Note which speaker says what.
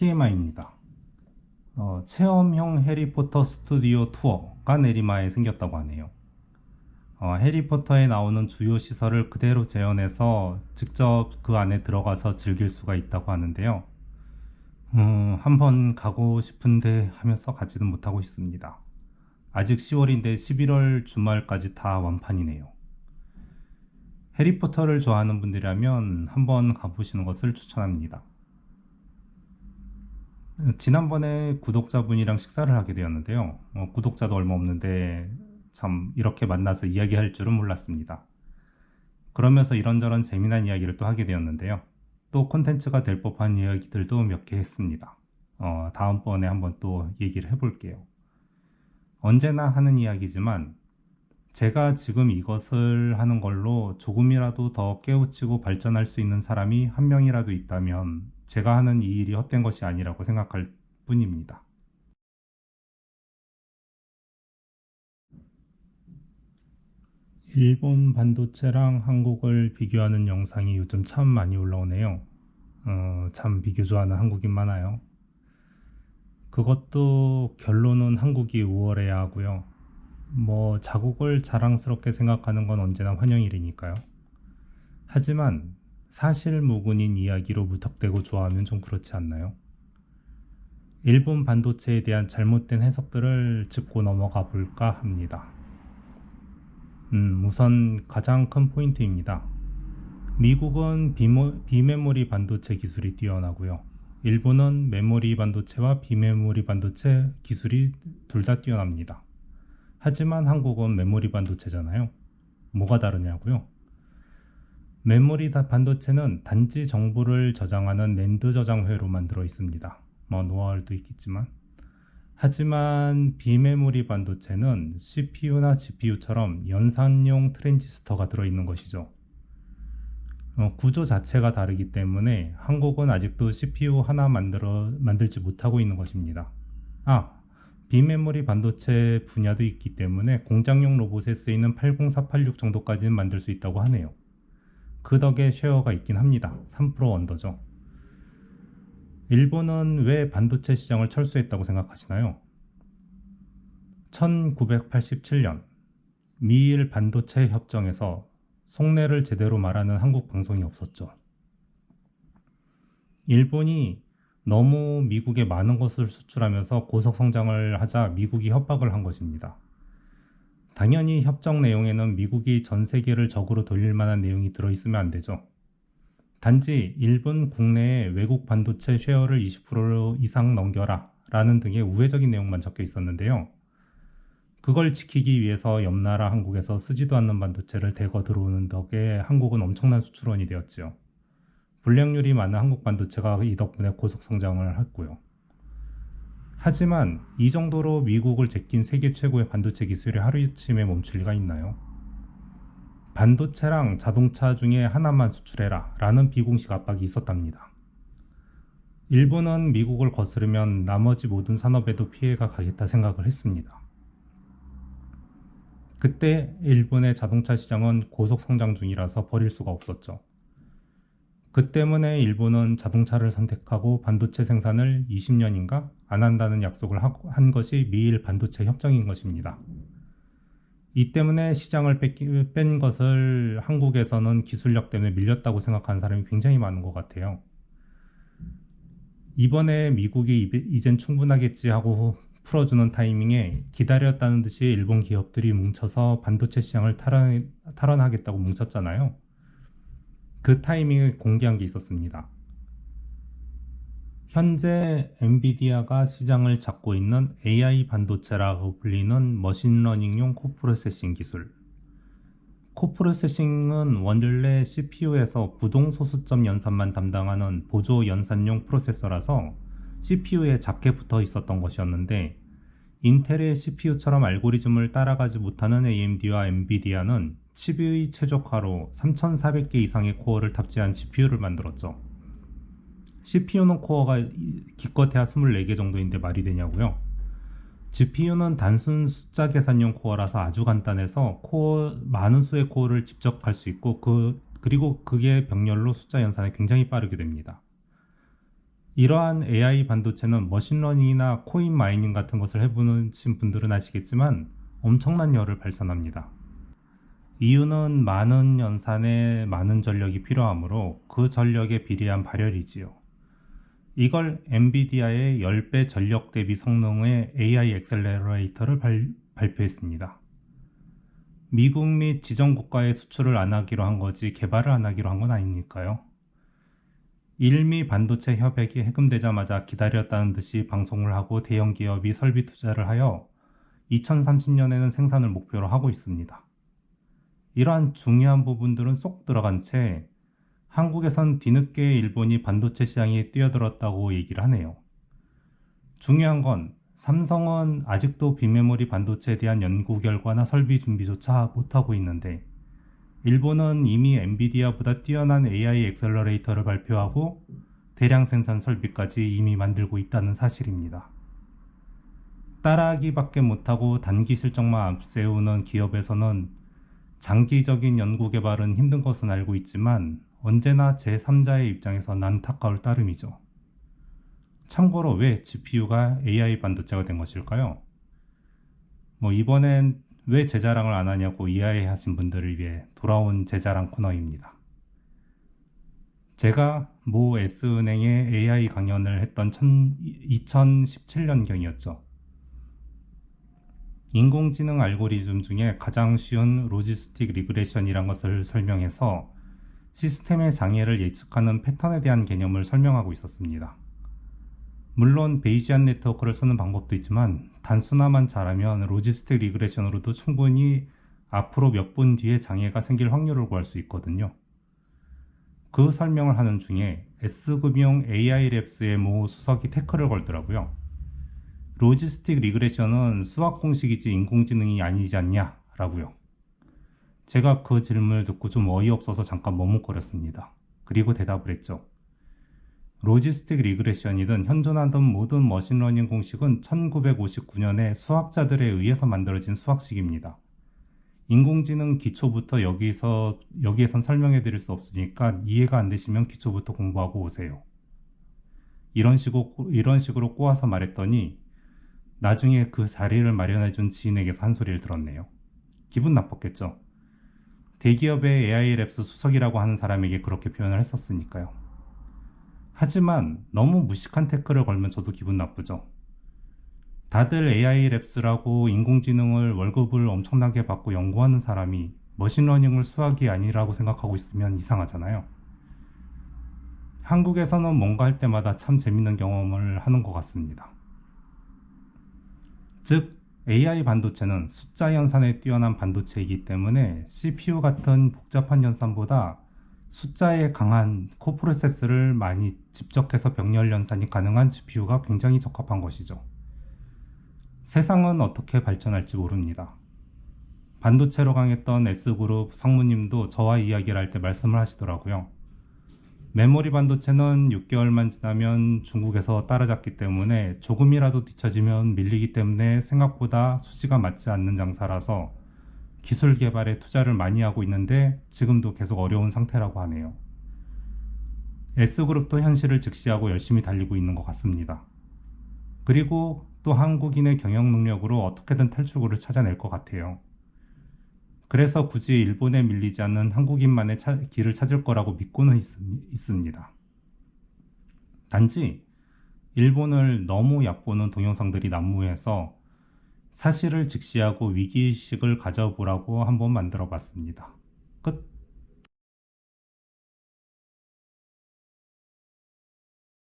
Speaker 1: TMI입니다. 체험형 해리포터 스튜디오 투어가 내리마에 생겼다고 하네요. 해리포터에 나오는 주요 시설을 그대로 재현해서 직접 그 안에 들어가서 즐길 수가 있다고 하는데요. 한번 가고 싶은데 하면서 가지는 못하고 있습니다. 아직 10월인데 11월 주말까지 다 완판이네요. 해리포터를 좋아하는 분들이라면 한번 가보시는 것을 추천합니다. 지난번에 구독자분이랑 식사를 하게 되었는데요. 구독자도 얼마 없는데 참 이렇게 만나서 이야기할 줄은 몰랐습니다. 그러면서 이런저런 재미난 이야기를 또 하게 되었는데요. 또 콘텐츠가 될 법한 이야기들도 몇 개 했습니다. 다음번에 한번 또 얘기를 해볼게요. 언제나 하는 이야기지만 제가 지금 이것을 하는 걸로 조금이라도 더 깨우치고 발전할 수 있는 사람이 한 명이라도 있다면 제가 하는 이 일이 헛된 것이 아니라고 생각할 뿐입니다. 일본 반도체랑 한국을 비교하는 영상이 요즘 참 많이 올라오네요. 참 비교 좋아하는 한국인 많아요. 그것도 결론은 한국이 우월해야 하고요. 자국을 자랑스럽게 생각하는 건 언제나 환영일이니까요. 하지만 사실무근인 이야기로 무턱대고 좋아하면 좀 그렇지 않나요? 일본 반도체에 대한 잘못된 해석들을 짚고 넘어가 볼까 합니다. 우선 가장 큰 포인트입니다. 미국은 비메모리 반도체 기술이 뛰어나고요. 일본은 메모리 반도체와 비메모리 반도체 기술이 둘 다 뛰어납니다. 하지만 한국은 메모리 반도체잖아요. 뭐가 다르냐고요? 메모리 반도체는 단지 정보를 저장하는 낸드 저장회로 만들어 있습니다. 노하우도 있겠지만. 하지만 비메모리 반도체는 CPU나 GPU처럼 연산용 트랜지스터가 들어있는 것이죠. 구조 자체가 다르기 때문에 한국은 아직도 CPU 하나 만들지 못하고 있는 것입니다. 비메모리 반도체 분야도 있기 때문에 공장용 로봇에 쓰이는 80486 정도까지는 만들 수 있다고 하네요. 그 덕에 쉐어가 있긴 합니다. 3% 언더죠. 일본은 왜 반도체 시장을 철수했다고 생각하시나요? 1987년 미일 반도체 협정에서 속내를 제대로 말하는 한국 방송이 없었죠. 일본이 너무 미국에 많은 것을 수출하면서 고속 성장을 하자 미국이 협박을 한 것입니다. 당연히 협정 내용에는 미국이 전 세계를 적으로 돌릴 만한 내용이 들어있으면 안 되죠. 단지 일본 국내에 외국 반도체 쉐어를 20% 이상 넘겨라 라는 등의 우회적인 내용만 적혀 있었는데요. 그걸 지키기 위해서 옆나라 한국에서 쓰지도 않는 반도체를 대거 들어오는 덕에 한국은 엄청난 수출원이 되었지요. 불량률이 많은 한국 반도체가 이 덕분에 고속 성장을 했고요. 하지만 이 정도로 미국을 제낀 세계 최고의 반도체 기술이 하루아침에 멈출 리가 있나요? 반도체랑 자동차 중에 하나만 수출해라 라는 비공식 압박이 있었답니다. 일본은 미국을 거스르면 나머지 모든 산업에도 피해가 가겠다 생각을 했습니다. 그때 일본의 자동차 시장은 고속 성장 중이라서 버릴 수가 없었죠. 그 때문에 일본은 자동차를 선택하고 반도체 생산을 20년인가 안 한다는 약속을 한 것이 미일 반도체 협정인 것입니다. 이 때문에 시장을 뺀 것을 한국에서는 기술력 때문에 밀렸다고 생각하는 사람이 굉장히 많은 것 같아요. 이번에 미국이 이젠 충분하겠지 하고 풀어주는 타이밍에 기다렸다는 듯이 일본 기업들이 뭉쳐서 반도체 시장을 탈환하겠다고 뭉쳤잖아요. 그 타이밍에 공개한 게 있었습니다. 현재 엔비디아가 시장을 잡고 있는 AI 반도체라고 불리는 머신러닝용 코프로세싱 기술. 코프로세싱은 원래 CPU에서 부동소수점 연산만 담당하는 보조 연산용 프로세서라서 CPU에 작게 붙어 있었던 것이었는데 인텔의 CPU처럼 알고리즘을 따라가지 못하는 AMD와 엔비디아는 칩의 최적화로 3400개 이상의 코어를 탑재한 GPU를 만들었죠. CPU는 코어가 기껏해야 24개 정도인데 말이 되냐고요? GPU는 단순 숫자 계산용 코어라서 아주 간단해서 많은 수의 코어를 직접 갈 수 있고 그리고 그게 병렬로 숫자 연산이 굉장히 빠르게 됩니다. 이러한 AI 반도체는 머신러닝이나 코인 마이닝 같은 것을 해보신 분들은 아시겠지만 엄청난 열을 발산합니다. 이유는 많은 연산에 많은 전력이 필요하므로 그 전력에 비례한 발열이지요. 이걸 엔비디아의 10배 전력 대비 성능의 AI 엑셀러레이터를 발표했습니다. 미국 및 지정 국가에 수출을 안 하기로 한 거지 개발을 안 하기로 한 건 아니니까요. 일미 반도체 협약이 해금되자마자 기다렸다는 듯이 방송을 하고 대형 기업이 설비 투자를 하여 2030년에는 생산을 목표로 하고 있습니다. 이러한 중요한 부분들은 쏙 들어간 채 한국에선 뒤늦게 일본이 반도체 시장에 뛰어들었다고 얘기를 하네요. 중요한 건 삼성은 아직도 비메모리 반도체에 대한 연구 결과나 설비 준비조차 못하고 있는데 일본은 이미 엔비디아보다 뛰어난 AI 엑셀러레이터를 발표하고 대량 생산 설비까지 이미 만들고 있다는 사실입니다. 따라하기밖에 못하고 단기 실적만 앞세우는 기업에서는 장기적인 연구 개발은 힘든 것은 알고 있지만 언제나 제3자의 입장에선 안타까울 따름이죠. 참고로 왜 GPU가 AI 반도체가 된 것일까요? 이번엔 왜 제 자랑을 안 하냐고 이해하신 분들을 위해 돌아온 제 자랑 코너입니다. 제가 모 S은행에 AI 강연을 했던 2017년경이었죠. 인공지능 알고리즘 중에 가장 쉬운 로지스틱 리그레션이란 것을 설명해서 시스템의 장애를 예측하는 패턴에 대한 개념을 설명하고 있었습니다. 물론 베이지안 네트워크를 쓰는 방법도 있지만 단순화만 잘하면 로지스틱 리그레션으로도 충분히 앞으로 몇 분 뒤에 장애가 생길 확률을 구할 수 있거든요. 그 설명을 하는 중에 S금융 AI랩스의 모 수석이 태클을 걸더라고요. 로지스틱 리그레션은 수학 공식이지 인공지능이 아니지 않냐 라고요. 제가 그 질문을 듣고 좀 어이없어서 잠깐 머뭇거렸습니다. 그리고 대답을 했죠. 로지스틱 리그레션이든 현존하던 모든 머신러닝 공식은 1959년에 수학자들에 의해서 만들어진 수학식입니다. 인공지능 기초부터 여기에선 설명해 드릴 수 없으니까 이해가 안 되시면 기초부터 공부하고 오세요. 이런 식으로 꼬아서 말했더니 나중에 그 자리를 마련해준 지인에게서 한 소리를 들었네요. 기분 나빴겠죠. 대기업의 AI랩스 수석이라고 하는 사람에게 그렇게 표현을 했었으니까요. 하지만 너무 무식한 태클을 걸면 저도 기분 나쁘죠. 다들 AI랩스라고 인공지능을 월급을 엄청나게 받고 연구하는 사람이 머신러닝을 수학이 아니라고 생각하고 있으면 이상하잖아요. 한국에서는 뭔가 할 때마다 참 재밌는 경험을 하는 것 같습니다. 즉, AI 반도체는 숫자 연산에 뛰어난 반도체이기 때문에 CPU 같은 복잡한 연산보다 숫자에 강한 코프로세스를 많이 집적해서 병렬 연산이 가능한 GPU가 굉장히 적합한 것이죠. 세상은 어떻게 발전할지 모릅니다. 반도체로 강했던 S그룹 상무님도 저와 이야기를 할 때 말씀을 하시더라고요. 메모리 반도체는 6개월만 지나면 중국에서 따라잡기 때문에 조금이라도 뒤처지면 밀리기 때문에 생각보다 수시가 맞지 않는 장사라서 기술 개발에 투자를 많이 하고 있는데 지금도 계속 어려운 상태라고 하네요. S그룹도 현실을 직시하고 열심히 달리고 있는 것 같습니다. 그리고 또 한국인의 경영 능력으로 어떻게든 탈출구를 찾아낼 것 같아요. 그래서 굳이 일본에 밀리지 않는 한국인만의 길을 찾을 거라고 믿고는 있습니다. 단지 일본을 너무 얕보는 동영상들이 난무해서 사실을 직시하고 위기의식을 가져보라고 한번 만들어 봤습니다. 끝.